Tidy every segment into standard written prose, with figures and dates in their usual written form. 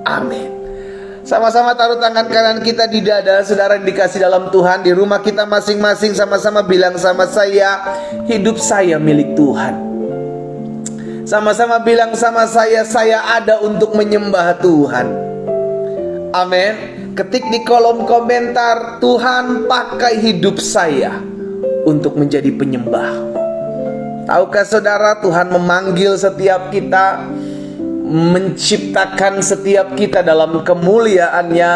Amin. Sama-sama taruh tangan kanan kita di dada, saudara yang dikasih dalam Tuhan. Di rumah kita masing-masing sama-sama bilang sama saya, hidup saya milik Tuhan. Sama-sama bilang sama saya ada untuk menyembah Tuhan. Amin. Ketik di kolom komentar, Tuhan pakai hidup saya untuk menjadi penyembah. Tahukah saudara, Tuhan memanggil setiap kita, menciptakan setiap kita dalam kemuliaannya,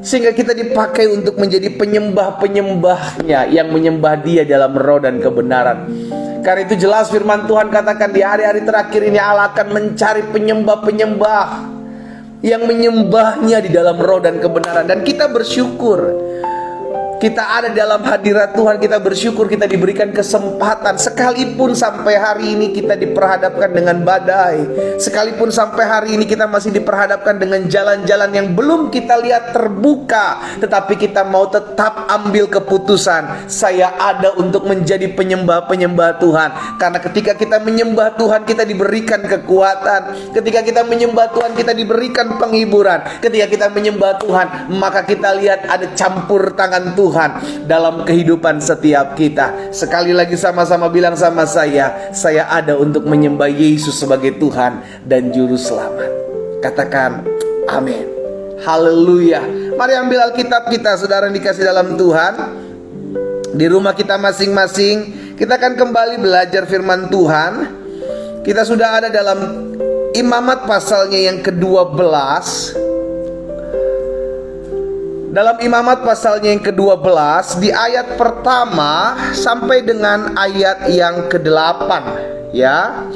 sehingga kita dipakai untuk menjadi penyembah-penyembahnya yang menyembah Dia dalam roh dan kebenaran. Karena itu jelas firman Tuhan katakan di hari-hari terakhir ini Allah akan mencari penyembah-penyembah yang menyembahnya di dalam roh dan kebenaran. Dan kita bersyukur kita ada dalam hadirat Tuhan. Kita bersyukur kita diberikan kesempatan. Sekalipun sampai hari ini kita diperhadapkan dengan badai, sekalipun sampai hari ini kita masih diperhadapkan dengan jalan-jalan yang belum kita lihat terbuka, tetapi kita mau tetap ambil keputusan, saya ada untuk menjadi penyembah-penyembah Tuhan. Karena ketika kita menyembah Tuhan, kita diberikan kekuatan. Ketika kita menyembah Tuhan, kita diberikan penghiburan. Ketika kita menyembah Tuhan, maka kita lihat ada campur tangan Tuhan dalam kehidupan setiap kita. Sekali lagi sama-sama bilang sama saya ada untuk menyembah Yesus sebagai Tuhan dan Juru Selamat. Katakan amin. Haleluya. Mari ambil Alkitab kita, saudara yang dikasih dalam Tuhan. Di rumah kita masing-masing, kita akan kembali belajar firman Tuhan. Kita sudah ada dalam Imamat pasalnya yang ke-12. Dalam Imamat pasalnya yang ke-12, di ayat pertama sampai dengan ayat yang ke-8, ya.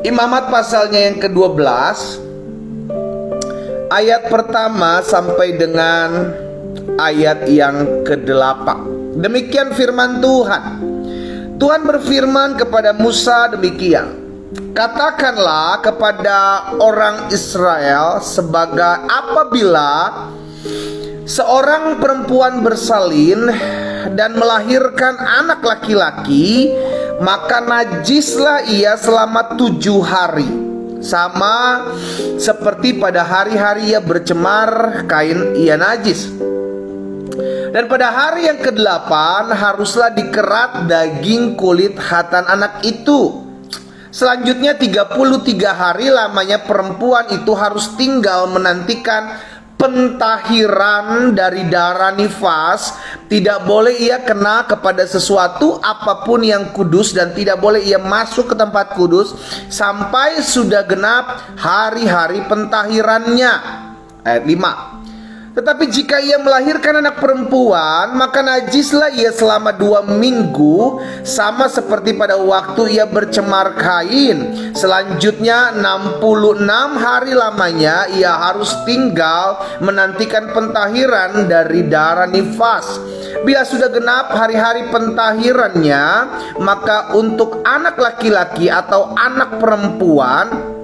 Imamat pasalnya yang ke-12, ayat pertama sampai dengan ayat yang ke-8. Demikian firman Tuhan. Tuhan berfirman kepada Musa demikian, katakanlah kepada orang Israel sebagai apabila seorang perempuan bersalin dan melahirkan anak laki-laki, maka najislah ia selama 7 hari, sama seperti pada hari-hari ia bercemar kain ia najis. Dan pada hari yang ke-8 haruslah dikerat daging kulit khatan anak itu. Selanjutnya 33 hari lamanya perempuan itu harus tinggal menantikan pentahiran dari darah nifas. Tidak boleh ia kena kepada sesuatu apapun yang kudus, dan tidak boleh ia masuk ke tempat kudus sampai sudah genap hari-hari pentahirannya. Ayat 5. Tetapi jika ia melahirkan anak perempuan, maka najislah ia selama 2 minggu, sama seperti pada waktu ia bercemar kain. Selanjutnya 66 hari lamanya ia harus tinggal menantikan pentahiran dari darah nifas. Bila sudah genap hari-hari pentahirannya, maka untuk anak laki-laki atau anak perempuan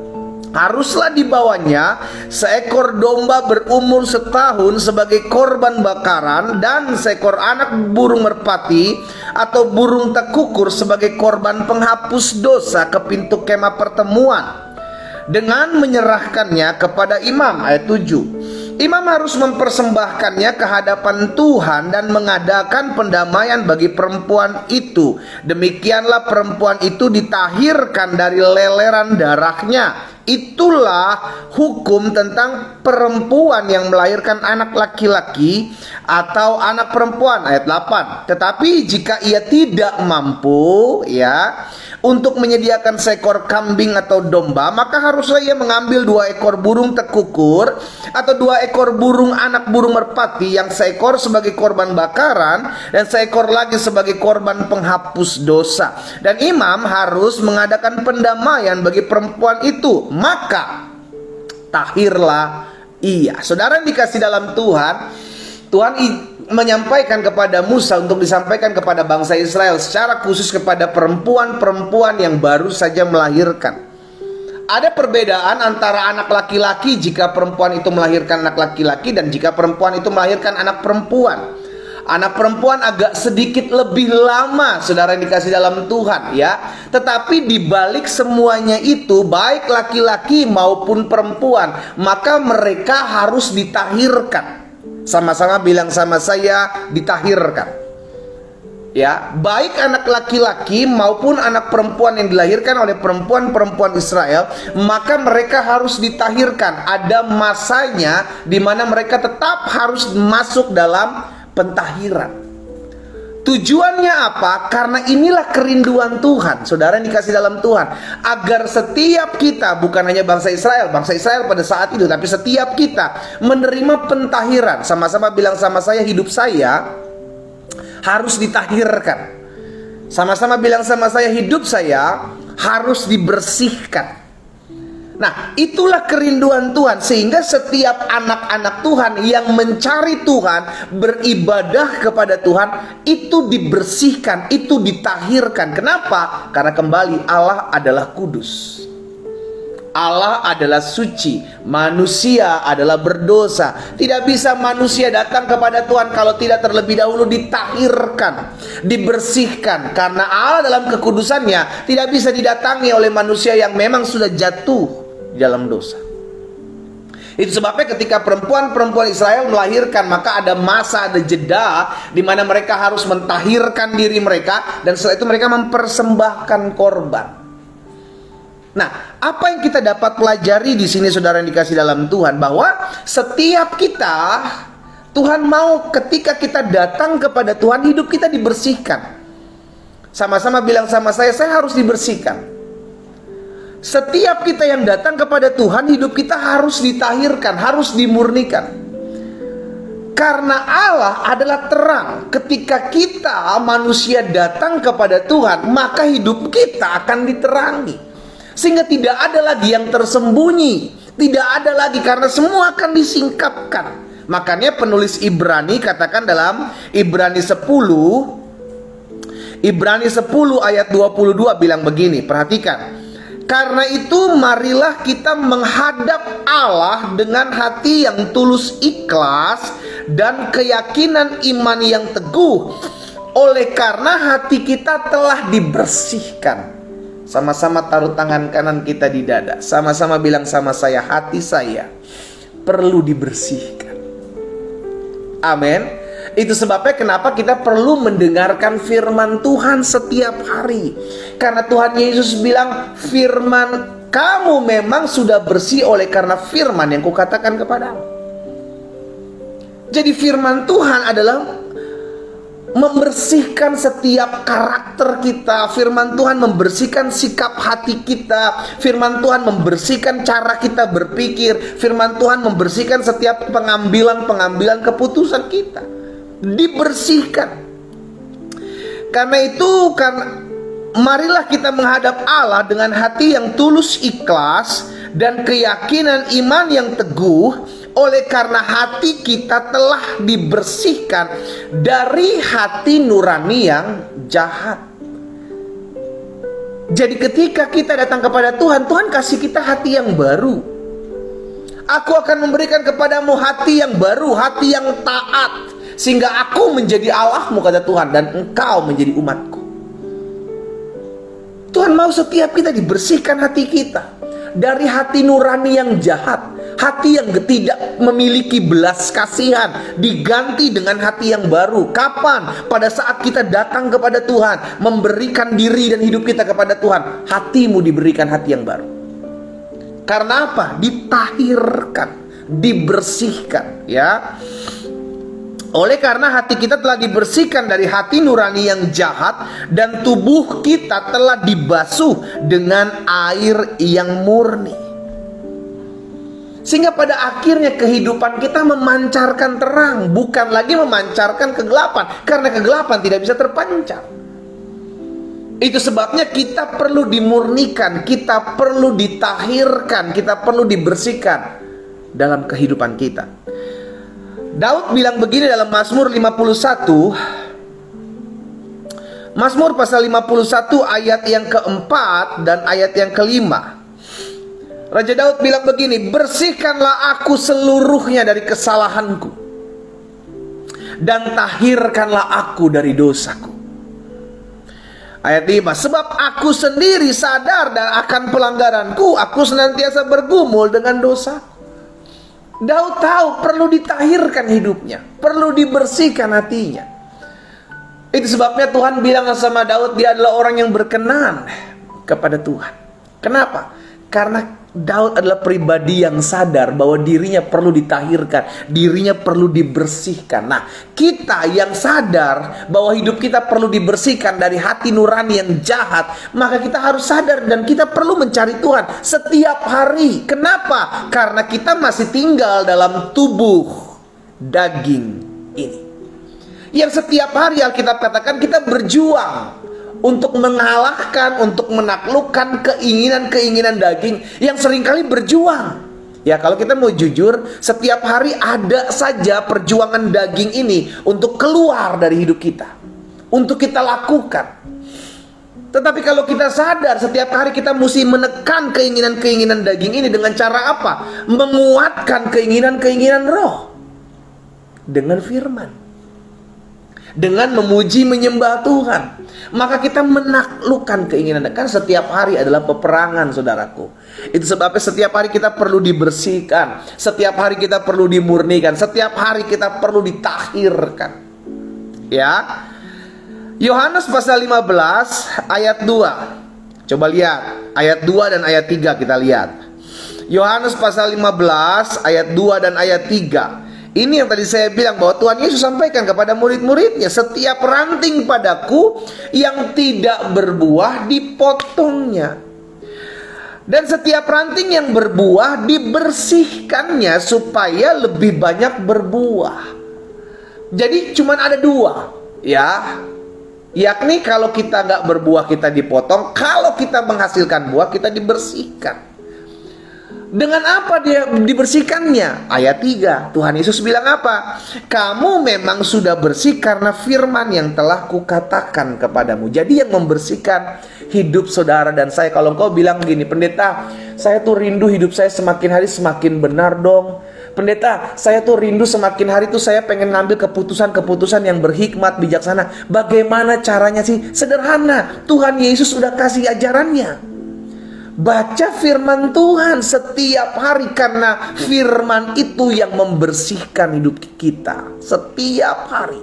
haruslah dibawanya seekor domba berumur setahun sebagai korban bakaran, dan seekor anak burung merpati atau burung tekukur sebagai korban penghapus dosa ke pintu kemah pertemuan, dengan menyerahkannya kepada imam. Ayat 7. Imam harus mempersembahkannya ke hadapan Tuhan dan mengadakan pendamaian bagi perempuan itu. Demikianlah perempuan itu ditahirkan dari leleran darahnya. Itulah hukum tentang perempuan yang melahirkan anak laki-laki atau anak perempuan. Ayat 8. Tetapi jika ia tidak mampu, ya, untuk menyediakan seekor kambing atau domba, maka haruslah ia mengambil 2 ekor burung tekukur atau 2 ekor burung anak burung merpati, yang seekor sebagai korban bakaran dan seekor lagi sebagai korban penghapus dosa. Dan imam harus mengadakan pendamaian bagi perempuan itu, maka tahirlah ia. Saudara yang dikasih dalam Tuhan, Tuhan menyampaikan kepada Musa untuk disampaikan kepada bangsa Israel, secara khusus kepada perempuan-perempuan yang baru saja melahirkan. Ada perbedaan antara anak laki-laki jika perempuan itu melahirkan anak laki-laki dan jika perempuan itu melahirkan anak perempuan. Anak perempuan agak sedikit lebih lama, saudara yang dikasih dalam Tuhan ya. Tetapi di balik semuanya itu, baik laki-laki maupun perempuan, maka mereka harus ditahirkan. Sama-sama bilang sama saya, ditahirkan. Ya, baik anak laki-laki maupun anak perempuan yang dilahirkan oleh perempuan-perempuan Israel, maka mereka harus ditahirkan. Ada masanya di mana mereka tetap harus masuk dalam pentahiran. Tujuannya apa? Karena inilah kerinduan Tuhan, saudara yang dikasih dalam Tuhan, agar setiap kita, bukan hanya bangsa Israel pada saat itu, tapi setiap kita menerima pentahiran. Sama-sama bilang sama saya, hidup saya harus ditahirkan. Sama-sama bilang sama saya, hidup saya harus dibersihkan. Nah, itulah kerinduan Tuhan, sehingga setiap anak-anak Tuhan yang mencari Tuhan, beribadah kepada Tuhan, itu dibersihkan, itu ditahirkan. Kenapa? Karena kembali Allah adalah kudus, Allah adalah suci, manusia adalah berdosa. Tidak bisa manusia datang kepada Tuhan kalau tidak terlebih dahulu ditahirkan, dibersihkan. Karena Allah dalam kekudusannya tidak bisa didatangi oleh manusia yang memang sudah jatuh di dalam dosa. Itu sebabnya ketika perempuan-perempuan Israel melahirkan, maka ada masa, ada jeda di mana mereka harus mentahirkan diri mereka, dan setelah itu mereka mempersembahkan korban. Nah, apa yang kita dapat pelajari di sini, saudara yang dikasih dalam Tuhan, bahwa setiap kita, Tuhan mau ketika kita datang kepada Tuhan, hidup kita dibersihkan. Sama-sama bilang sama saya harus dibersihkan. Setiap kita yang datang kepada Tuhan, hidup kita harus ditahirkan, harus dimurnikan. Karena Allah adalah terang. Ketika kita manusia datang kepada Tuhan, maka hidup kita akan diterangi. Sehingga tidak ada lagi yang tersembunyi, tidak ada lagi, karena semua akan disingkapkan. Makanya penulis Ibrani katakan dalam Ibrani 10 ayat 22 bilang begini, perhatikan. Karena itu marilah kita menghadap Allah dengan hati yang tulus ikhlas dan keyakinan iman yang teguh, oleh karena hati kita telah dibersihkan. Sama-sama taruh tangan kanan kita di dada. Sama-sama bilang sama saya, hati saya perlu dibersihkan. Amin. Itu sebabnya kenapa kita perlu mendengarkan firman Tuhan setiap hari. Karena Tuhan Yesus bilang, firman kamu memang sudah bersih oleh karena firman yang kukatakan kepadamu. Jadi firman Tuhan adalah membersihkan setiap karakter kita. Firman Tuhan membersihkan sikap hati kita. Firman Tuhan membersihkan cara kita berpikir. Firman Tuhan membersihkan setiap pengambilan keputusan kita. Dibersihkan. Karena itu, marilah kita menghadap Allah dengan hati yang tulus ikhlas dan keyakinan iman yang teguh, oleh karena hati kita telah dibersihkan dari hati nurani yang jahat. Jadi ketika kita datang kepada Tuhan, Tuhan kasih kita hati yang baru. Aku akan memberikan kepadamu hati yang baru, hati yang taat, sehingga aku menjadi Allahmu, kata Tuhan, dan engkau menjadi umatku. Tuhan mau setiap kita dibersihkan hati kita dari hati nurani yang jahat, hati yang tidak memiliki belas kasihan, diganti dengan hati yang baru. Kapan? Pada saat kita datang kepada Tuhan, memberikan diri dan hidup kita kepada Tuhan, hatimu diberikan hati yang baru. Karena apa? Ditahirkan, dibersihkan, ya. Oleh karena hati kita telah dibersihkan dari hati nurani yang jahat, dan tubuh kita telah dibasuh dengan air yang murni. Sehingga pada akhirnya kehidupan kita memancarkan terang, bukan lagi memancarkan kegelapan. Karena kegelapan tidak bisa terpancar. Itu sebabnya kita perlu dimurnikan, kita perlu ditahirkan, kita perlu dibersihkan dalam kehidupan kita. Daud bilang begini dalam Mazmur 51, Mazmur pasal 51 ayat yang keempat dan ayat yang kelima. Raja Daud bilang begini, bersihkanlah aku seluruhnya dari kesalahanku, dan tahirkanlah aku dari dosaku. Ayat 5, sebab aku sendiri sadar dan akan pelanggaranku, aku senantiasa bergumul dengan dosa. Daud tahu perlu ditahirkan hidupnya, perlu dibersihkan hatinya. Itu sebabnya Tuhan bilang sama Daud, dia adalah orang yang berkenan kepada Tuhan. Kenapa? Karena Daud adalah pribadi yang sadar bahwa dirinya perlu ditahirkan, dirinya perlu dibersihkan. Nah, kita yang sadar bahwa hidup kita perlu dibersihkan dari hati nurani yang jahat, maka kita harus sadar dan kita perlu mencari Tuhan setiap hari. Kenapa? Karena kita masih tinggal dalam tubuh daging ini, yang setiap hari Alkitab katakan kita berjuang untuk mengalahkan, untuk menaklukkan keinginan-keinginan daging yang seringkali berjuang. Ya, kalau kita mau jujur, setiap hari ada saja perjuangan daging ini untuk keluar dari hidup kita, untuk kita lakukan. Tetapi kalau kita sadar, setiap hari kita mesti menekan keinginan-keinginan daging ini dengan cara apa? Menguatkan keinginan-keinginan roh dengan firman, dengan memuji menyembah Tuhan, maka kita menaklukkan keinginan. Kan setiap hari adalah peperangan, saudaraku. Itu sebabnya setiap hari kita perlu dibersihkan, setiap hari kita perlu dimurnikan, setiap hari kita perlu ditahirkan. Ya, Yohanes pasal 15 ayat 2. Coba lihat ayat 2 dan ayat 3, kita lihat. Yohanes pasal 15 ayat 2 dan ayat 3. Ini yang tadi saya bilang bahwa Tuhan Yesus sampaikan kepada murid-muridnya, setiap ranting padaku yang tidak berbuah dipotongnya, dan setiap ranting yang berbuah dibersihkannya supaya lebih banyak berbuah. Jadi cuman ada dua, ya, yakni kalau kita nggak berbuah kita dipotong, kalau kita menghasilkan buah kita dibersihkan. Dengan apa dia dibersihkannya? Ayat 3, Tuhan Yesus bilang apa? Kamu memang sudah bersih karena firman yang telah kukatakan kepadamu. Jadi yang membersihkan hidup saudara dan saya. Kalau engkau bilang gini, pendeta, saya tuh rindu hidup saya semakin hari semakin benar dong. Pendeta, saya tuh rindu semakin hari tuh saya pengen ngambil keputusan-keputusan yang berhikmat, bijaksana. Bagaimana caranya sih? Sederhana, Tuhan Yesus sudah kasih ajarannya. Baca firman Tuhan setiap hari, karena firman itu yang membersihkan hidup kita setiap hari.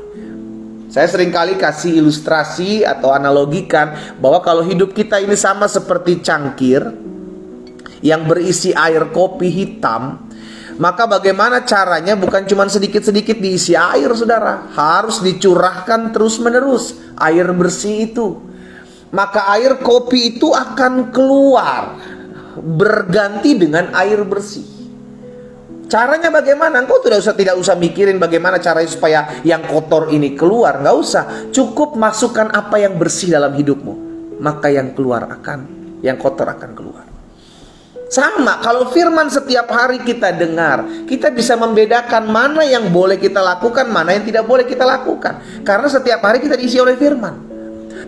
Saya seringkali kasih ilustrasi atau analogikan bahwa kalau hidup kita ini sama seperti cangkir yang berisi air kopi hitam, maka bagaimana caranya? Bukan cuma sedikit-sedikit diisi air, saudara. Harus dicurahkan terus-menerus air bersih itu. Maka air kopi itu akan keluar berganti dengan air bersih. Caranya bagaimana? Engkau tidak usah mikirin bagaimana caranya supaya yang kotor ini keluar. Nggak usah. Cukup masukkan apa yang bersih dalam hidupmu, maka yang kotor akan keluar. Sama, kalau firman setiap hari kita dengar, kita bisa membedakan mana yang boleh kita lakukan, mana yang tidak boleh kita lakukan. Karena setiap hari kita diisi oleh firman.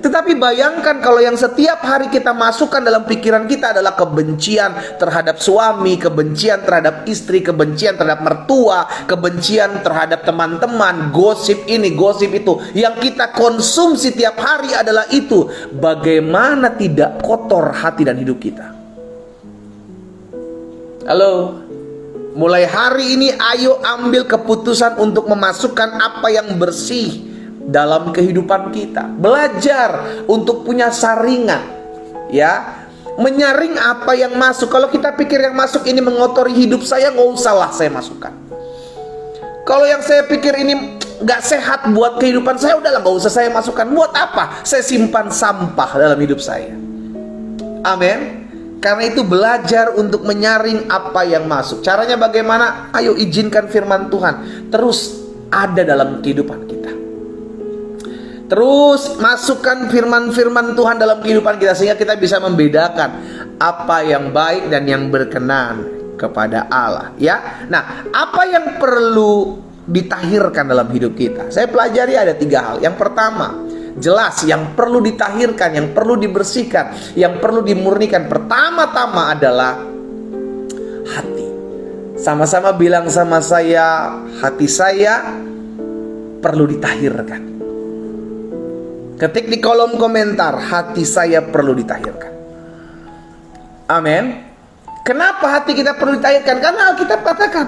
Tetapi bayangkan kalau yang setiap hari kita masukkan dalam pikiran kita adalah kebencian terhadap suami, kebencian terhadap istri, kebencian terhadap mertua, kebencian terhadap teman-teman, gosip ini, gosip itu. Yang kita konsumsi tiap hari adalah itu. Bagaimana tidak kotor hati dan hidup kita? Halo? Mulai hari ini ayo ambil keputusan untuk memasukkan apa yang bersih dalam kehidupan kita. Belajar untuk punya saringan, ya, menyaring apa yang masuk. Kalau kita pikir yang masuk ini mengotori hidup saya, nggak usahlah saya masukkan. Kalau yang saya pikir ini nggak sehat buat kehidupan saya, udahlah nggak usah saya masukkan. Buat apa? Saya simpan sampah dalam hidup saya. Amin. Karena itu belajar untuk menyaring apa yang masuk. Caranya bagaimana? Ayo izinkan firman Tuhan terus ada dalam kehidupan kita. Terus masukkan firman-firman Tuhan dalam kehidupan kita, sehingga kita bisa membedakan apa yang baik dan yang berkenan kepada Allah, ya. Nah, apa yang perlu ditahirkan dalam hidup kita? Saya pelajari ada 3 hal. Yang pertama, jelas yang perlu ditahirkan, yang perlu dibersihkan, yang perlu dimurnikan. Pertama-tama adalah hati. Sama-sama bilang sama saya, hati saya perlu ditahirkan. Ketik di kolom komentar, hati saya perlu ditahirkan. Amin. Kenapa hati kita perlu ditahirkan? Karena Alkitab katakan,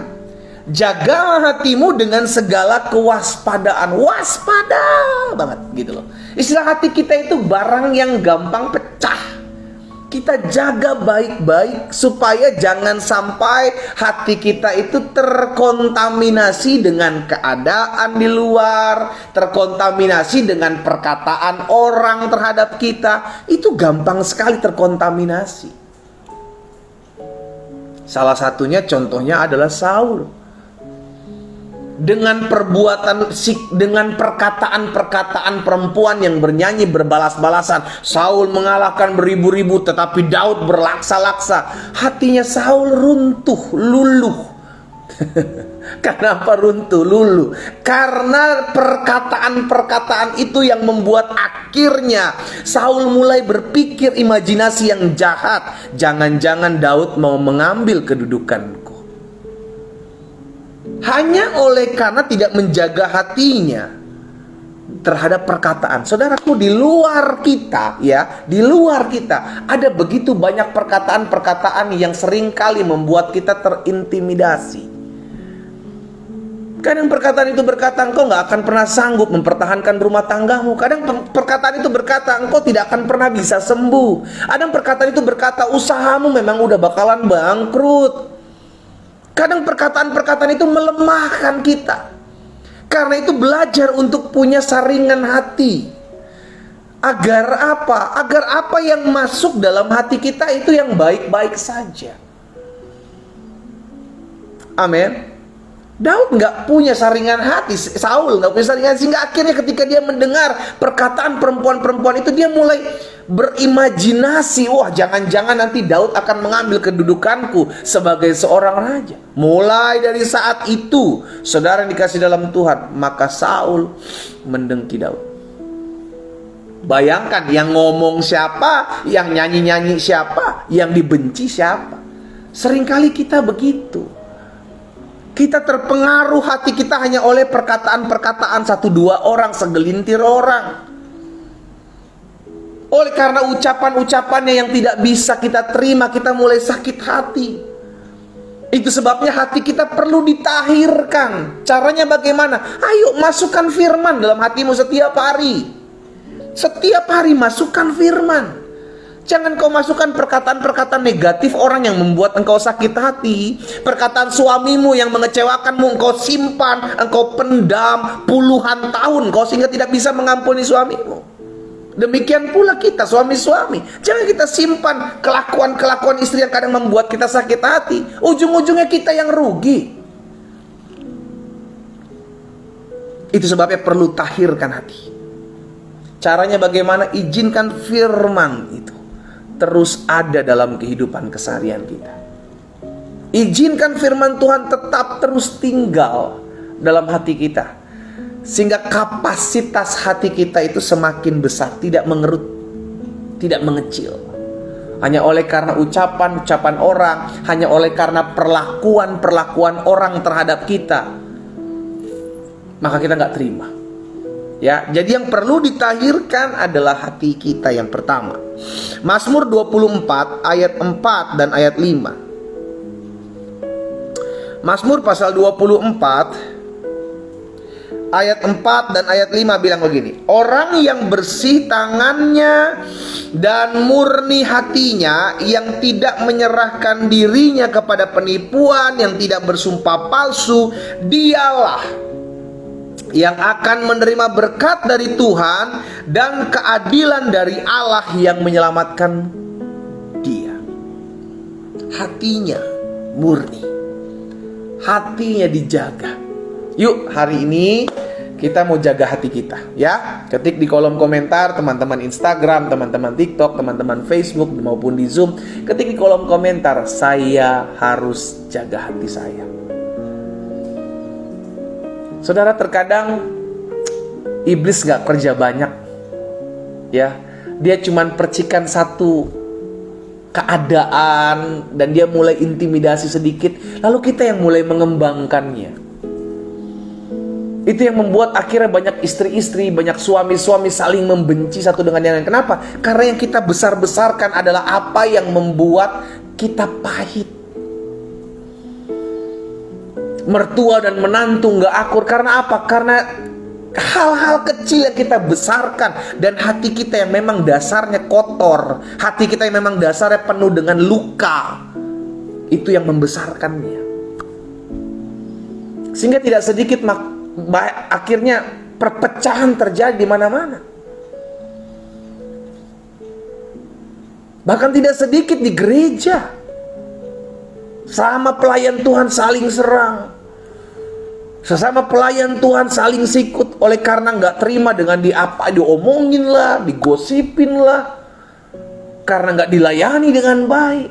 jagalah hatimu dengan segala kewaspadaan. Waspada banget gitu loh. Istilah hati kita itu barang yang gampang pecah. Kita jaga baik-baik supaya jangan sampai hati kita itu terkontaminasi dengan keadaan di luar, terkontaminasi dengan perkataan orang terhadap kita. Itu gampang sekali terkontaminasi. Salah satunya contohnya adalah Saul. Dengan perkataan-perkataan perempuan yang bernyanyi berbalas-balasan, Saul mengalahkan beribu-ribu, tetapi Daud berlaksa-laksa. Hatinya Saul runtuh, luluh. Kenapa runtuh, luluh? Karena perkataan-perkataan itu yang membuat akhirnya Saul mulai berpikir imajinasi yang jahat. Jangan-jangan Daud mau mengambil kedudukanku. Hanya oleh karena tidak menjaga hatinya terhadap perkataan. Saudaraku, di luar kita ya, di luar kita ada begitu banyak perkataan-perkataan yang seringkali membuat kita terintimidasi. Kadang perkataan itu berkata, engkau gak akan pernah sanggup mempertahankan rumah tanggamu. Kadang perkataan itu berkata, engkau tidak akan pernah bisa sembuh. Kadang perkataan itu berkata, usahamu memang udah bakalan bangkrut. Kadang perkataan-perkataan itu melemahkan kita. Karena itu belajar untuk punya saringan hati. Agar apa? Agar apa yang masuk dalam hati kita itu yang baik-baik saja. Amin. Daud nggak punya saringan hati, Saul nggak punya saringan, sehingga akhirnya ketika dia mendengar perkataan perempuan-perempuan itu, dia mulai berimajinasi, wah jangan-jangan nanti Daud akan mengambil kedudukanku sebagai seorang raja. Mulai dari saat itu, saudara yang dikasih dalam Tuhan, maka Saul mendengki Daud. Bayangkan, yang ngomong siapa, yang nyanyi-nyanyi siapa, yang dibenci siapa. Seringkali kita begitu. Kita terpengaruh hati kita hanya oleh perkataan-perkataan satu dua orang, segelintir orang. Oleh karena ucapan-ucapannya yang tidak bisa kita terima, kita mulai sakit hati. Itu sebabnya hati kita perlu ditahirkan. Caranya bagaimana? Ayo masukkan firman dalam hatimu setiap hari. Setiap hari masukkan firman. Jangan kau masukkan perkataan-perkataan negatif orang yang membuat engkau sakit hati. Perkataan suamimu yang mengecewakanmu, engkau simpan, engkau pendam puluhan tahun, kau sehingga tidak bisa mengampuni suamimu. Demikian pula kita, suami-suami. Jangan kita simpan kelakuan-kelakuan istri yang kadang membuat kita sakit hati. Ujung-ujungnya kita yang rugi. Itu sebabnya perlu tahirkan hati. Caranya bagaimana? Izinkan firman itu terus ada dalam kehidupan keseharian kita. Izinkan firman Tuhan tetap terus tinggal dalam hati kita, sehingga kapasitas hati kita itu semakin besar, tidak mengerut, tidak mengecil. Hanya oleh karena ucapan-ucapan orang, hanya oleh karena perlakuan-perlakuan orang terhadap kita, maka kita nggak terima. Ya, jadi yang perlu ditahirkan adalah hati kita yang pertama. Mazmur 24 ayat 4 dan ayat 5. Mazmur pasal 24 ayat 4 dan ayat 5 bilang begini. Orang yang bersih tangannya dan murni hatinya, yang tidak menyerahkan dirinya kepada penipuan, yang tidak bersumpah palsu, dialah yang akan menerima berkat dari Tuhan dan keadilan dari Allah yang menyelamatkan dia. Hatinya murni, hatinya dijaga. Yuk, hari ini kita mau jaga hati kita, ya. Ketik di kolom komentar, teman-teman Instagram, teman-teman TikTok, teman-teman Facebook maupun di Zoom. Ketik di kolom komentar, saya harus jaga hati saya. Saudara, terkadang iblis gak kerja banyak, ya. Dia cuman percikan satu keadaan dan dia mulai intimidasi sedikit, lalu kita yang mulai mengembangkannya. Itu yang membuat akhirnya banyak istri-istri, banyak suami-suami saling membenci satu dengan yang lain. Kenapa? Karena yang kita besar-besarkan adalah apa yang membuat kita pahit. Mertua dan menantu gak akur. Karena apa? Karena hal-hal kecil yang kita besarkan. Dan hati kita yang memang dasarnya kotor, hati kita yang memang dasarnya penuh dengan luka, itu yang membesarkannya. Sehingga tidak sedikit akhirnya perpecahan terjadi di mana-mana. Bahkan tidak sedikit di gereja. Sama pelayan Tuhan saling serang. Sesama pelayan Tuhan saling sikut oleh karena nggak terima dengan diomongin lah, digosipin lah, karena nggak dilayani dengan baik.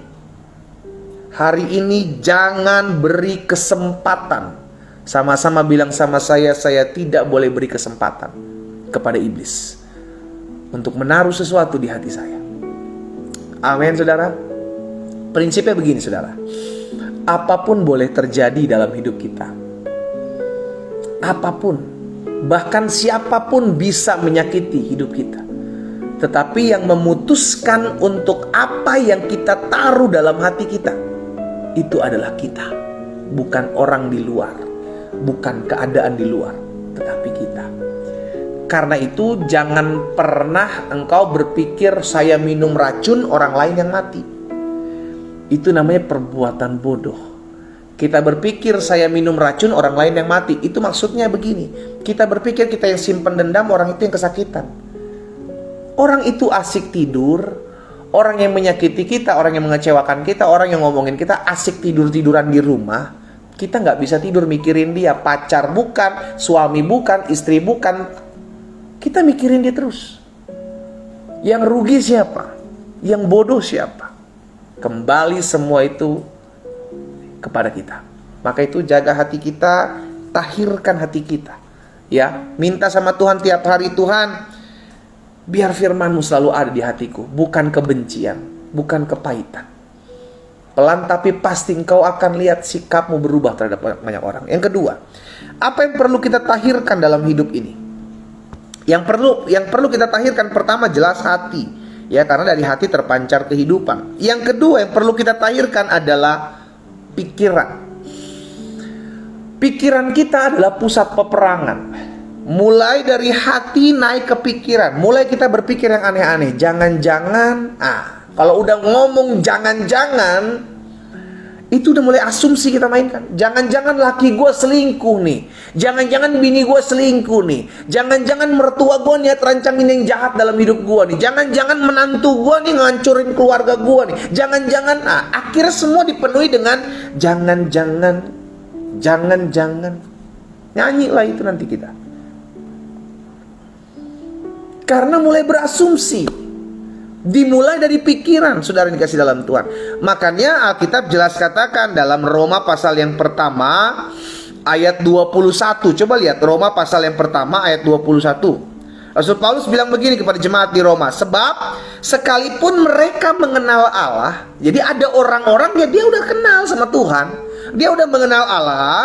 Hari ini jangan beri kesempatan. Sama-sama bilang sama saya tidak boleh beri kesempatan kepada iblis untuk menaruh sesuatu di hati saya. Amin, saudara. Prinsipnya begini, saudara. Apapun boleh terjadi dalam hidup kita. Apapun, bahkan siapapun bisa menyakiti hidup kita. Tetapi yang memutuskan untuk apa yang kita taruh dalam hati kita, itu adalah kita. Bukan orang di luar, bukan keadaan di luar, tetapi kita. Karena itu jangan pernah engkau berpikir saya minum racun, orang lain yang mati. Itu namanya perbuatan bodoh. Kita berpikir saya minum racun, orang lain yang mati. Itu maksudnya begini. Kita berpikir kita yang simpen dendam, orang itu yang kesakitan. Orang itu asik tidur, orang yang menyakiti kita, orang yang mengecewakan kita, orang yang ngomongin kita asik tidur-tiduran di rumah. Kita nggak bisa tidur mikirin dia. Pacar bukan, suami bukan, istri bukan. Kita mikirin dia terus. Yang rugi siapa? Yang bodoh siapa? Kembali semua itu kepada kita. Maka itu jaga hati kita, tahirkan hati kita. Ya, minta sama Tuhan tiap hari, Tuhan, biar firman-Mu selalu ada di hatiku, bukan kebencian, bukan kepahitan. Pelan tapi pasti engkau akan lihat sikapmu berubah terhadap banyak orang. Yang kedua, apa yang perlu kita tahirkan dalam hidup ini? Yang perlu kita tahirkan, pertama jelas hati. Ya, karena dari hati terpancar kehidupan. Yang kedua yang perlu kita tahirkan adalah pikiran. Pikiran kita adalah pusat peperangan. Mulai dari hati naik ke pikiran. Mulai kita berpikir yang aneh-aneh. Jangan-jangan, kalau udah ngomong jangan-jangan, itu udah mulai asumsi kita mainkan. Jangan-jangan laki gue selingkuh nih. Jangan-jangan bini gue selingkuh nih. Jangan-jangan mertua gue niat rancangin yang jahat dalam hidup gue nih. Jangan-jangan menantu gue nih ngancurin keluarga gue nih. Jangan-jangan, akhirnya semua dipenuhi dengan jangan-jangan. Jangan-jangan. Nyanyilah itu nanti kita. Karena mulai berasumsi. Dimulai dari pikiran, saudara yang dikasih dalam Tuhan. Makanya Alkitab jelas katakan dalam Roma pasal yang pertama ayat 21. Coba lihat Roma pasal yang pertama ayat 21. Rasul Paulus bilang begini kepada jemaat di Roma. Sebab sekalipun mereka mengenal Allah. Jadi ada orang-orang ya dia udah kenal sama Tuhan. Dia udah mengenal Allah,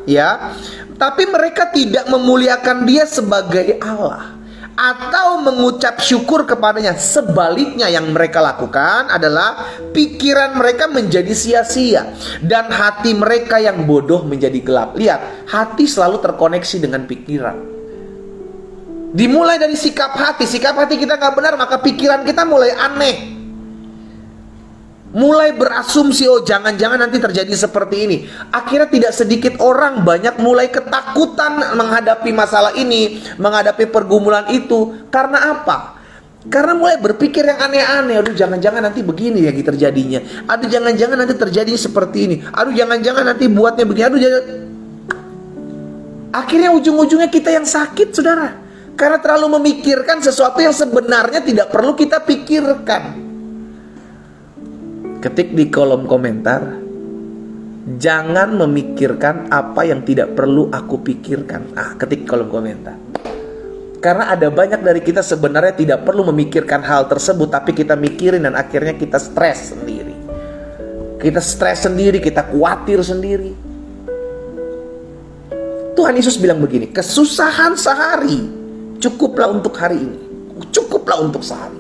ya. Tapi mereka tidak memuliakan dia sebagai Allah atau mengucap syukur kepadanya. Sebaliknya yang mereka lakukan adalah pikiran mereka menjadi sia-sia dan hati mereka yang bodoh menjadi gelap. Lihat, hati selalu terkoneksi dengan pikiran. Dimulai dari sikap hati. Sikap hati kita gak benar, maka pikiran kita mulai aneh, mulai berasumsi, oh jangan-jangan nanti terjadi seperti ini. Akhirnya tidak sedikit orang banyak mulai ketakutan menghadapi masalah ini, menghadapi pergumulan itu. Karena apa? Karena mulai berpikir yang aneh-aneh. Aduh jangan-jangan nanti begini ya terjadinya. Aduh jangan-jangan nanti terjadi seperti ini. Aduh jangan-jangan nanti buatnya begini. Aduh jangan. Akhirnya ujung-ujungnya kita yang sakit, saudara. Karena terlalu memikirkan sesuatu yang sebenarnya tidak perlu kita pikirkan. Ketik di kolom komentar, jangan memikirkan apa yang tidak perlu aku pikirkan. Ketik kolom komentar. Karena ada banyak dari kita sebenarnya tidak perlu memikirkan hal tersebut, tapi kita mikirin dan akhirnya kita stres sendiri. Kita stres sendiri, kita khawatir sendiri. Tuhan Yesus bilang begini, kesusahan sehari cukuplah untuk hari ini, cukuplah untuk sehari.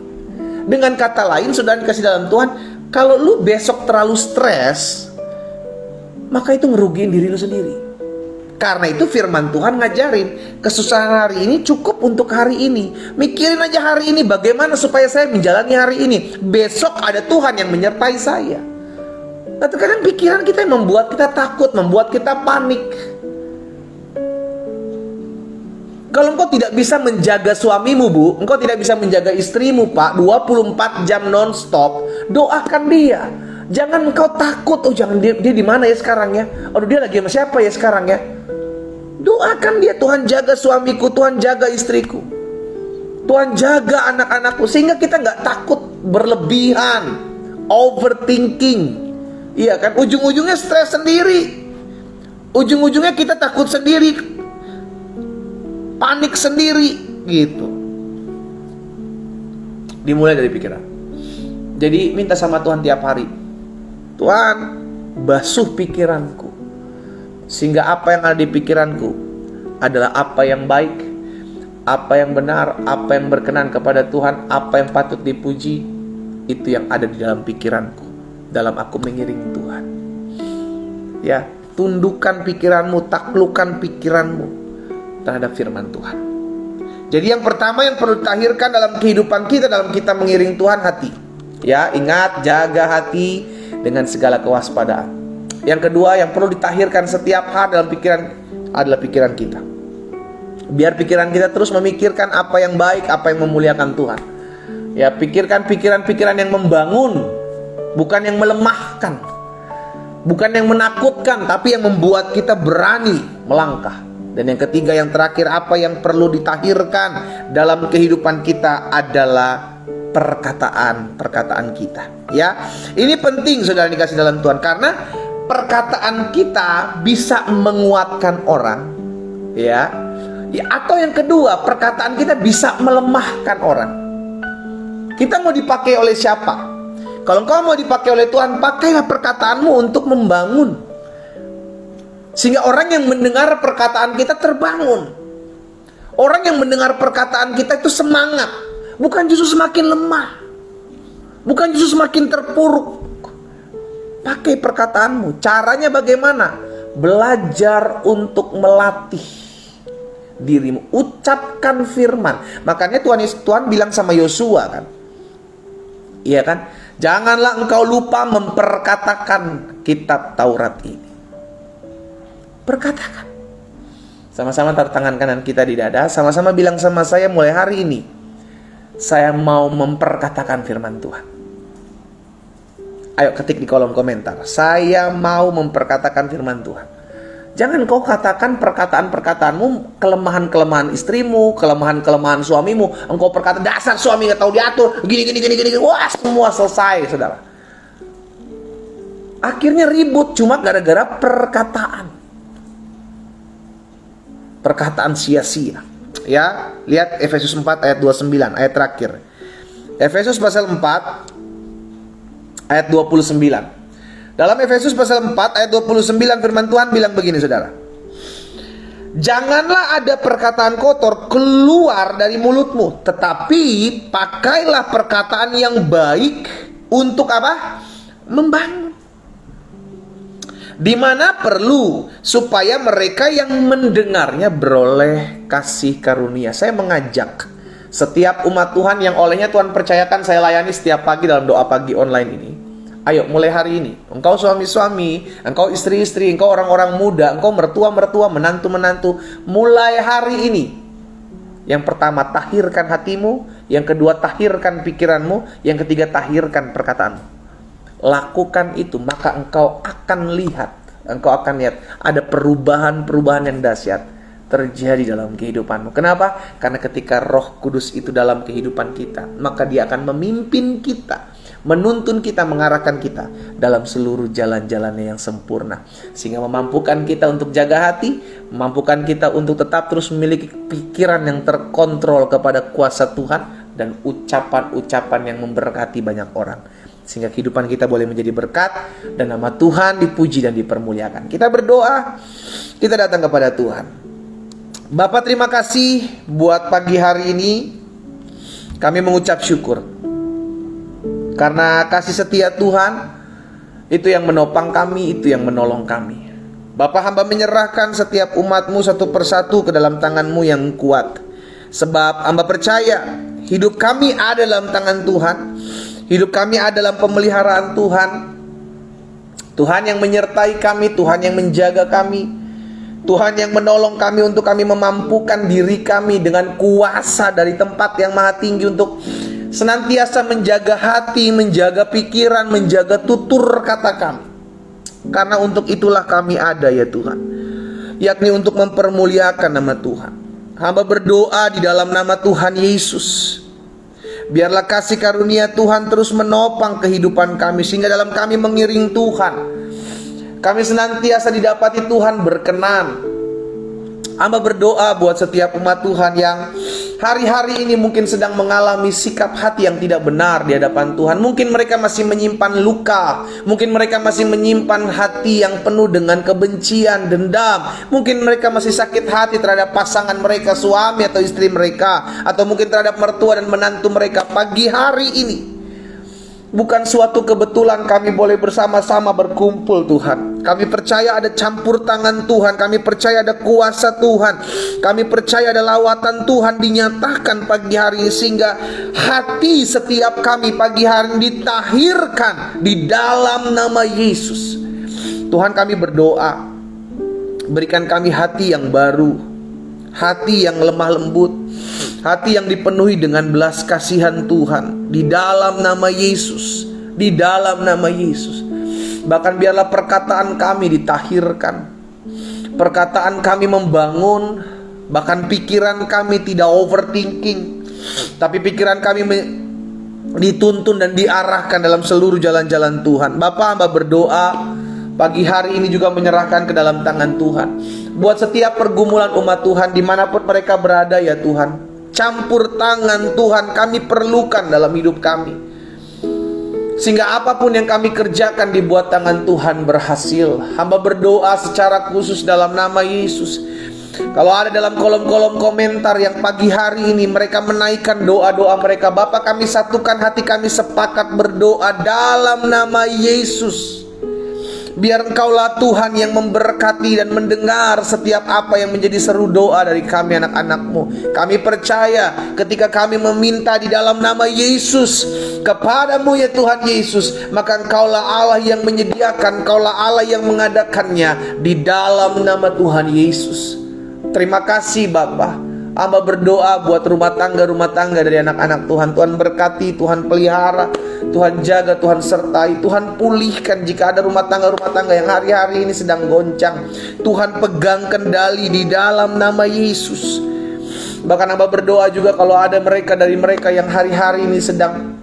Dengan kata lain, saudara dikasih dalam Tuhan, kalau lu besok terlalu stres, maka itu ngerugiin diri lu sendiri. Karena itu firman Tuhan ngajarin, kesusahan hari ini cukup untuk hari ini. Mikirin aja hari ini, bagaimana supaya saya menjalani hari ini. Besok ada Tuhan yang menyertai saya. Nah, terkadang pikiran kita yang membuat kita takut, membuat kita panik. Kalau engkau tidak bisa menjaga suamimu, Bu, engkau tidak bisa menjaga istrimu, Pak, 24 jam non-stop, doakan dia. Jangan engkau takut, oh jangan dia di mana ya sekarang ya? Aduh, dia lagi sama siapa ya sekarang ya? Doakan dia, Tuhan jaga suamiku, Tuhan jaga istriku, Tuhan jaga anak-anakku, sehingga kita nggak takut berlebihan, overthinking. Iya kan, ujung-ujungnya stres sendiri, ujung-ujungnya kita takut sendiri, panik sendiri gitu. Dimulai dari pikiran. Jadi minta sama Tuhan tiap hari, Tuhan basuh pikiranku, sehingga apa yang ada di pikiranku adalah apa yang baik, apa yang benar, apa yang berkenan kepada Tuhan, apa yang patut dipuji. Itu yang ada di dalam pikiranku dalam aku mengiringi Tuhan. Ya, tundukkan pikiranmu, taklukkan pikiranmu terhadap firman Tuhan. Jadi yang pertama yang perlu ditahirkan dalam kehidupan kita, dalam kita mengiring Tuhan, hati. Ya, ingat, jaga hati dengan segala kewaspadaan. Yang kedua yang perlu ditahirkan setiap hari dalam pikiran adalah pikiran kita. Biar pikiran kita terus memikirkan apa yang baik, apa yang memuliakan Tuhan. Ya, pikirkan pikiran-pikiran yang membangun, bukan yang melemahkan, bukan yang menakutkan, tapi yang membuat kita berani melangkah. Dan yang ketiga, yang terakhir, apa yang perlu ditahirkan dalam kehidupan kita adalah perkataan-perkataan kita. Ya, ini penting saudara dikasih dalam Tuhan, karena perkataan kita bisa menguatkan orang, ya. Atau yang kedua, perkataan kita bisa melemahkan orang. Kita mau dipakai oleh siapa? Kalau engkau mau dipakai oleh Tuhan, pakailah perkataanmu untuk membangun, sehingga orang yang mendengar perkataan kita terbangun. Orang yang mendengar perkataan kita itu semangat, bukan justru semakin lemah, bukan justru semakin terpuruk. Pakai perkataanmu. Caranya bagaimana? Belajar untuk melatih dirimu. Ucapkan firman. Makanya Tuhan bilang sama Yosua kan, iya kan? Janganlah engkau lupa memperkatakan kitab Taurat ini. Perkatakan. Sama-sama taruh tangan kanan kita di dada. Sama-sama bilang sama saya, mulai hari ini saya mau memperkatakan firman Tuhan. Ayo ketik di kolom komentar, saya mau memperkatakan firman Tuhan. Jangan kau katakan perkataan-perkataanmu, kelemahan-kelemahan istrimu, kelemahan-kelemahan suamimu. Engkau berkata, dasar suami gak tahu diatur, gini. Wah, semua selesai, saudara. Akhirnya ribut cuma gara-gara perkataan. Perkataan sia-sia. Ya, lihat Efesus 4 ayat 29, ayat terakhir. Efesus pasal 4 ayat 29. Dalam Efesus pasal 4 ayat 29 firman Tuhan bilang begini, saudara. Janganlah ada perkataan kotor keluar dari mulutmu, tetapi pakailah perkataan yang baik untuk apa? Membangun. Di mana perlu, supaya mereka yang mendengarnya beroleh kasih karunia. Saya mengajak setiap umat Tuhan yang olehnya Tuhan percayakan saya layani setiap pagi dalam doa pagi online ini. Ayo mulai hari ini, engkau suami-suami, engkau istri-istri, engkau orang-orang muda, engkau mertua-mertua, menantu-menantu, mulai hari ini. Yang pertama, tahirkan hatimu. Yang kedua, tahirkan pikiranmu. Yang ketiga, tahirkan perkataanmu. Lakukan itu, maka engkau akan lihat ada perubahan-perubahan yang dahsyat terjadi dalam kehidupanmu. Kenapa? Karena ketika Roh Kudus itu dalam kehidupan kita, maka Dia akan memimpin kita, menuntun kita, mengarahkan kita dalam seluruh jalan-jalannya yang sempurna, sehingga memampukan kita untuk jaga hati, memampukan kita untuk tetap terus memiliki pikiran yang terkontrol kepada kuasa Tuhan, dan ucapan-ucapan yang memberkati banyak orang, sehingga kehidupan kita boleh menjadi berkat dan nama Tuhan dipuji dan dipermuliakan. Kita berdoa, kita datang kepada Tuhan. Bapak, terima kasih buat pagi hari ini. Kami mengucap syukur karena kasih setia Tuhan itu yang menopang kami, itu yang menolong kami. Bapak, hamba menyerahkan setiap umat-Mu satu persatu ke dalam tangan-Mu yang kuat. Sebab hamba percaya hidup kami ada dalam tangan Tuhan. Hidup kami ada dalam pemeliharaan Tuhan. Tuhan yang menyertai kami, Tuhan yang menjaga kami, Tuhan yang menolong kami untuk kami memampukan diri kami dengan kuasa dari tempat yang maha tinggi untuk senantiasa menjaga hati, menjaga pikiran, menjaga tutur kata kami. Karena untuk itulah kami ada ya Tuhan, yakni untuk mempermuliakan nama Tuhan. Hamba berdoa di dalam nama Tuhan Yesus, biarlah kasih karunia Tuhan terus menopang kehidupan kami, sehingga dalam kami mengiring Tuhan, kami senantiasa didapati Tuhan berkenan. Hamba berdoa buat setiap umat Tuhan yang hari-hari ini mungkin sedang mengalami sikap hati yang tidak benar di hadapan Tuhan. Mungkin mereka masih menyimpan luka, mungkin mereka masih menyimpan hati yang penuh dengan kebencian, dendam. Mungkin mereka masih sakit hati terhadap pasangan mereka, suami atau istri mereka, atau mungkin terhadap mertua dan menantu mereka. Pagi hari ini bukan suatu kebetulan kami boleh bersama-sama berkumpul Tuhan. Kami percaya ada campur tangan Tuhan. Kami percaya ada kuasa Tuhan. Kami percaya ada lawatan Tuhan dinyatakan pagi hari ini, sehingga hati setiap kami pagi hari ini ditahirkan di dalam nama Yesus. Tuhan, kami berdoa, berikan kami hati yang baru, hati yang lemah lembut, hati yang dipenuhi dengan belas kasihan Tuhan, di dalam nama Yesus, di dalam nama Yesus. Bahkan biarlah perkataan kami ditahirkan, perkataan kami membangun, bahkan pikiran kami tidak overthinking, tapi pikiran kami dituntun dan diarahkan dalam seluruh jalan-jalan Tuhan. Bapa, hamba berdoa pagi hari ini juga menyerahkan ke dalam tangan Tuhan, buat setiap pergumulan umat Tuhan dimanapun mereka berada ya Tuhan. Campur tangan Tuhan kami perlukan dalam hidup kami, sehingga apapun yang kami kerjakan dibuat tangan Tuhan berhasil. Hamba berdoa secara khusus dalam nama Yesus, kalau ada dalam kolom-kolom komentar yang pagi hari ini mereka menaikkan doa-doa mereka, Bapak, kami satukan hati kami, sepakat berdoa dalam nama Yesus. Biar Engkaulah Tuhan yang memberkati dan mendengar setiap apa yang menjadi seru doa dari kami anak-anak-Mu. Kami percaya ketika kami meminta di dalam nama Yesus kepadamu ya Tuhan Yesus, maka Engkaulah Allah yang menyediakan, Engkaulah Allah yang mengadakannya di dalam nama Tuhan Yesus. Terima kasih Bapa. Hamba berdoa buat rumah tangga dari anak-anak Tuhan. Tuhan berkati, Tuhan pelihara, Tuhan jaga, Tuhan sertai, Tuhan pulihkan jika ada rumah tangga yang hari-hari ini sedang goncang. Tuhan pegang kendali di dalam nama Yesus. Bahkan hamba berdoa juga kalau ada dari mereka yang hari-hari ini sedang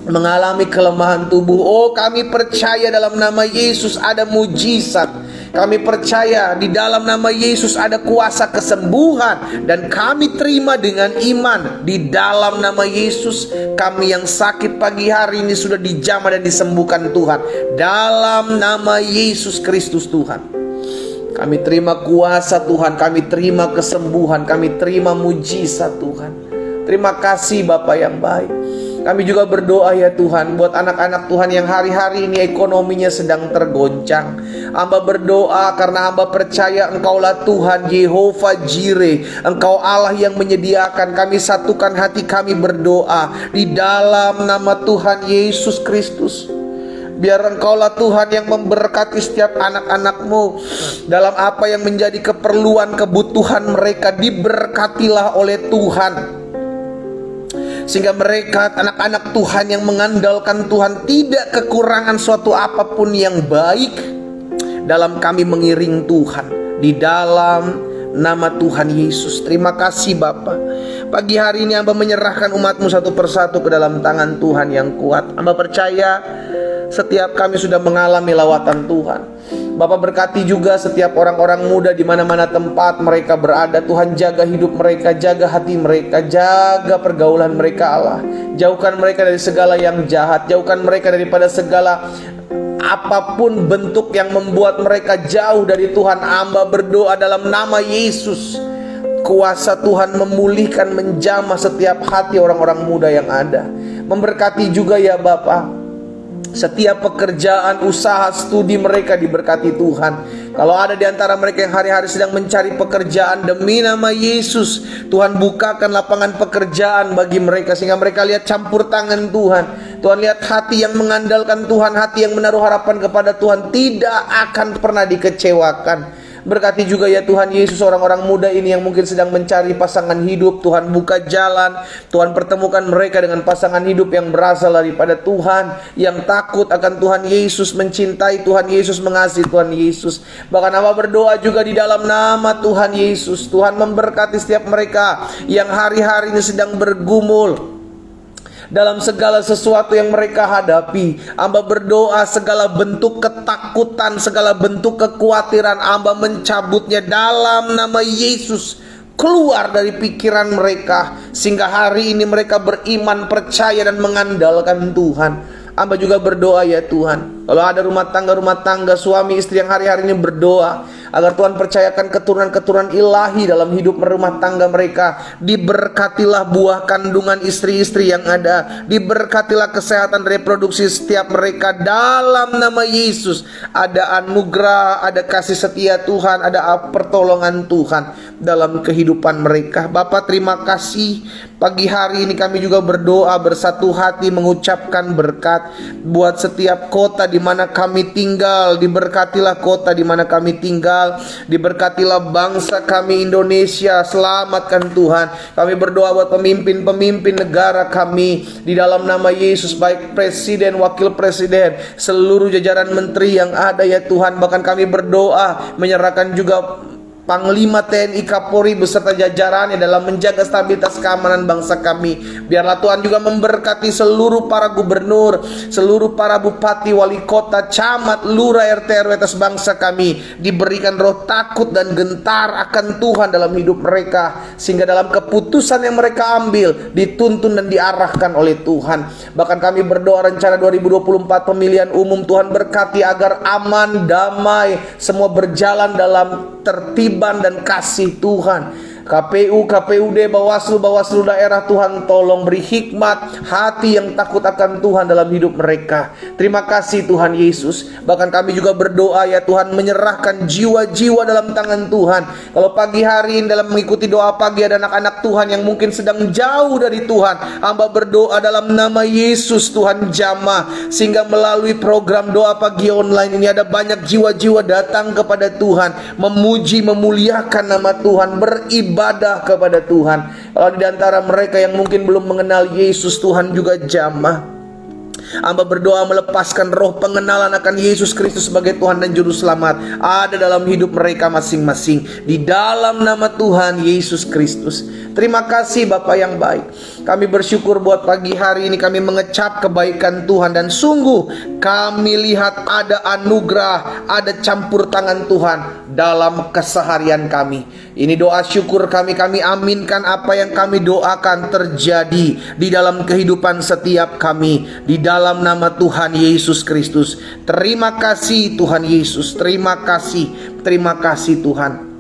mengalami kelemahan tubuh. Oh, kami percaya dalam nama Yesus ada mujizat. Kami percaya di dalam nama Yesus ada kuasa kesembuhan, dan kami terima dengan iman di dalam nama Yesus. Kami yang sakit pagi hari ini sudah dijamah dan disembuhkan Tuhan dalam nama Yesus Kristus Tuhan. Kami terima kuasa Tuhan, kami terima kesembuhan, kami terima mujizat Tuhan. Terima kasih Bapa yang baik. Kami juga berdoa ya Tuhan buat anak-anak Tuhan yang hari-hari ini ekonominya sedang tergoncang. Hamba berdoa karena hamba percaya Engkaulah Tuhan Yehova Jireh, Engkau Allah yang menyediakan. Kami satukan hati kami berdoa di dalam nama Tuhan Yesus Kristus. Biar Engkaulah Tuhan yang memberkati setiap anak-anak-Mu dalam apa yang menjadi keperluan kebutuhan mereka. Diberkatilah oleh Tuhan, sehingga mereka anak-anak Tuhan yang mengandalkan Tuhan tidak kekurangan suatu apapun yang baik dalam kami mengiring Tuhan di dalam nama Tuhan Yesus. Terima kasih Bapa. Pagi hari ini hamba menyerahkan umat-Mu satu persatu ke dalam tangan Tuhan yang kuat. Hamba percaya setiap kami sudah mengalami lawatan Tuhan. Bapak berkati juga setiap orang-orang muda di mana-mana tempat mereka berada. Tuhan jaga hidup mereka, jaga hati mereka, jaga pergaulan mereka Allah. Jauhkan mereka dari segala yang jahat, jauhkan mereka daripada segala apapun bentuk yang membuat mereka jauh dari Tuhan. Hamba berdoa dalam nama Yesus, kuasa Tuhan memulihkan, menjamah setiap hati orang-orang muda yang ada. Memberkati juga ya Bapa, setiap pekerjaan, usaha, studi mereka diberkati Tuhan. Kalau ada di antara mereka yang hari-hari sedang mencari pekerjaan, demi nama Yesus, Tuhan bukakan lapangan pekerjaan bagi mereka, sehingga mereka lihat campur tangan Tuhan. Tuhan lihat hati yang mengandalkan Tuhan, hati yang menaruh harapan kepada Tuhan, tidak akan pernah dikecewakan. Berkati juga ya Tuhan Yesus orang-orang muda ini yang mungkin sedang mencari pasangan hidup. Tuhan buka jalan, Tuhan pertemukan mereka dengan pasangan hidup yang berasal daripada Tuhan, yang takut akan Tuhan Yesus, mencintai Tuhan Yesus, mengasihi Tuhan Yesus. Bahkan Hamba berdoa juga di dalam nama Tuhan Yesus, Tuhan memberkati setiap mereka yang hari-hari ini sedang bergumul dalam segala sesuatu yang mereka hadapi. Hamba berdoa segala bentuk ketakutan, segala bentuk kekhawatiran, Hamba mencabutnya dalam nama Yesus, keluar dari pikiran mereka, sehingga hari ini mereka beriman, percaya dan mengandalkan Tuhan. Hamba juga berdoa ya Tuhan, kalau ada rumah tangga, suami istri yang hari-hari ini berdoa agar Tuhan percayakan keturunan-keturunan ilahi dalam hidup rumah tangga mereka. Diberkatilah buah kandungan istri-istri yang ada, diberkatilah kesehatan reproduksi setiap mereka dalam nama Yesus. Ada anugerah, ada kasih setia Tuhan, ada pertolongan Tuhan dalam kehidupan mereka. Bapak terima kasih, pagi hari ini kami juga berdoa bersatu hati mengucapkan berkat buat setiap kota di mana kami tinggal. Diberkatilah kota di mana kami tinggal, diberkatilah bangsa kami Indonesia. Selamatkan Tuhan. Kami berdoa buat pemimpin-pemimpin negara kami di dalam nama Yesus, baik presiden, wakil presiden, seluruh jajaran menteri yang ada ya Tuhan. Bahkan kami berdoa menyerahkan juga Panglima TNI Kapolri beserta jajarannya dalam menjaga stabilitas keamanan bangsa kami. Biarlah Tuhan juga memberkati seluruh para gubernur, seluruh para bupati, wali kota, camat, lurah, RT RW atas bangsa kami. Diberikan roh takut dan gentar akan Tuhan dalam hidup mereka, sehingga dalam keputusan yang mereka ambil dituntun dan diarahkan oleh Tuhan. Bahkan kami berdoa rencana 2024 pemilihan umum, Tuhan berkati agar aman, damai, semua berjalan dalam tertib dan kasih Tuhan. KPU, KPUD, Bawaslu daerah, Tuhan tolong beri hikmat, hati yang takut akan Tuhan dalam hidup mereka. Terima kasih Tuhan Yesus. Bahkan kami juga berdoa ya Tuhan, menyerahkan jiwa-jiwa dalam tangan Tuhan. Kalau pagi hari ini dalam mengikuti doa pagi ada anak-anak Tuhan yang mungkin sedang jauh dari Tuhan, hamba berdoa dalam nama Yesus, Tuhan jamah, sehingga melalui program doa pagi online ini ada banyak jiwa-jiwa datang kepada Tuhan, memuji, memuliakan nama Tuhan, beribadah kepada Tuhan. Kalau di antara mereka yang mungkin belum mengenal Yesus, Tuhan juga jamah. Hamba berdoa melepaskan roh pengenalan akan Yesus Kristus sebagai Tuhan dan Juru Selamat ada dalam hidup mereka masing-masing, di dalam nama Tuhan Yesus Kristus. Terima kasih Bapa yang baik. Kami bersyukur buat pagi hari ini kami mengecap kebaikan Tuhan, dan sungguh kami lihat ada anugerah, ada campur tangan Tuhan dalam keseharian kami. Ini doa syukur kami aminkan apa yang kami doakan terjadi di dalam kehidupan setiap kami, di dalam nama Tuhan Yesus Kristus. Terima kasih Tuhan Yesus, terima kasih Tuhan.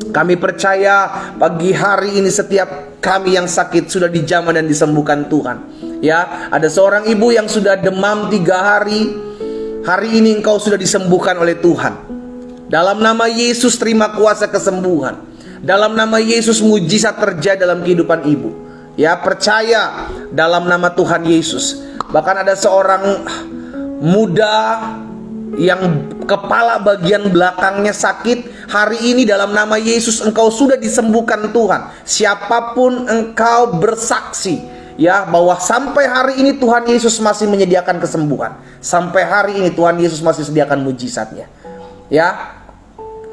Kami percaya pagi hari ini setiap kami yang sakit sudah dijamah dan disembuhkan Tuhan. Ya, ada seorang ibu yang sudah demam 3 hari. Hari ini engkau sudah disembuhkan oleh Tuhan. Dalam nama Yesus terima kuasa kesembuhan. Dalam nama Yesus mujizat terjadi dalam kehidupan ibu. Ya, percaya dalam nama Tuhan Yesus. Bahkan ada seorang muda yang kepala bagian belakangnya sakit, hari ini dalam nama Yesus engkau sudah disembuhkan Tuhan. Siapapun engkau bersaksi ya bahwa sampai hari ini Tuhan Yesus masih menyediakan kesembuhan. Sampai hari ini Tuhan Yesus masih sediakan mujizatnya. Ya,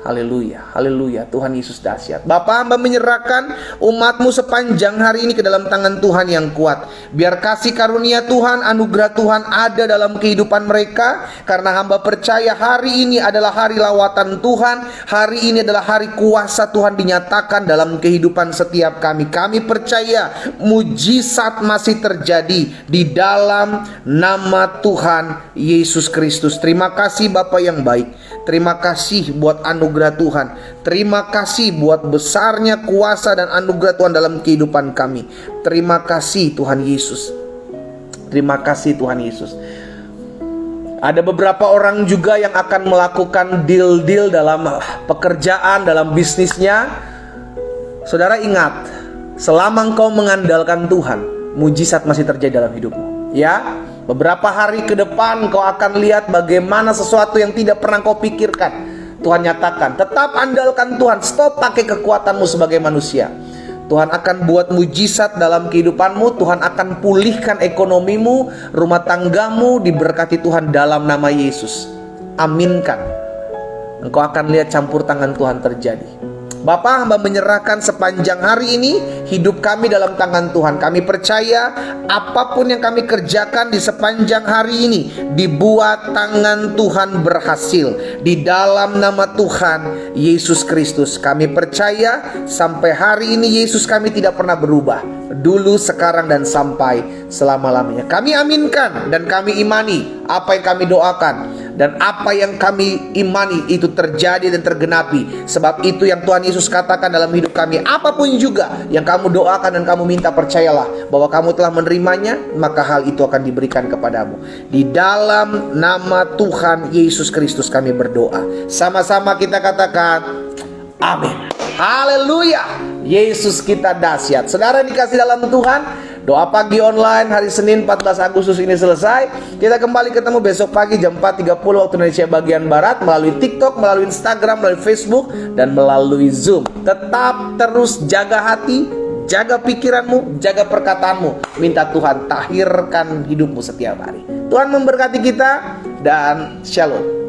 haleluya, haleluya, Tuhan Yesus dahsyat. Bapa, hamba menyerahkan umatmu sepanjang hari ini ke dalam tangan Tuhan yang kuat. Biar kasih karunia Tuhan, anugerah Tuhan ada dalam kehidupan mereka. Karena hamba percaya hari ini adalah hari lawatan Tuhan. Hari ini adalah hari kuasa Tuhan dinyatakan dalam kehidupan setiap kami. Kami percaya mujizat masih terjadi di dalam nama Tuhan Yesus Kristus. Terima kasih Bapa yang baik. Terima kasih buat anugerah Tuhan. Terima kasih buat besarnya kuasa dan anugerah Tuhan dalam kehidupan kami. Terima kasih Tuhan Yesus. Terima kasih Tuhan Yesus. Ada beberapa orang juga yang akan melakukan deal-deal dalam pekerjaan, dalam bisnisnya. Saudara ingat, selama engkau mengandalkan Tuhan, mujizat masih terjadi dalam hidupmu. Ya, beberapa hari ke depan kau akan lihat bagaimana sesuatu yang tidak pernah kau pikirkan Tuhan nyatakan. Tetap andalkan Tuhan, stop pakai kekuatanmu sebagai manusia. Tuhan akan buat mujizat dalam kehidupanmu. Tuhan akan pulihkan ekonomimu, rumah tanggamu diberkati Tuhan dalam nama Yesus. Aminkan. Engkau akan lihat campur tangan Tuhan terjadi. Bapa, hamba menyerahkan sepanjang hari ini hidup kami dalam tangan Tuhan. Kami percaya apapun yang kami kerjakan di sepanjang hari ini dibuat tangan Tuhan berhasil. Di dalam nama Tuhan Yesus Kristus kami percaya sampai hari ini Yesus kami tidak pernah berubah. Dulu, sekarang, dan sampai selama-lamanya. Kami aminkan dan kami imani apa yang kami doakan. Dan apa yang kami imani itu terjadi dan tergenapi. Sebab itu yang Tuhan Yesus katakan dalam hidup kami. Apapun juga yang kamu doakan dan kamu minta, percayalah bahwa kamu telah menerimanya, maka hal itu akan diberikan kepadamu. Di dalam nama Tuhan Yesus Kristus kami berdoa. Sama-sama kita katakan amin. Haleluya. Yesus kita dahsyat. Saudara dikasih dalam Tuhan, doa pagi online hari Senin 14 Agustus ini selesai. Kita kembali ketemu besok pagi jam 4.30 waktu Indonesia bagian Barat, melalui TikTok, melalui Instagram, melalui Facebook, dan melalui Zoom. Tetap terus jaga hati, jaga pikiranmu, jaga perkataanmu. Minta Tuhan tahirkan hidupmu setiap hari. Tuhan memberkati kita dan shalom.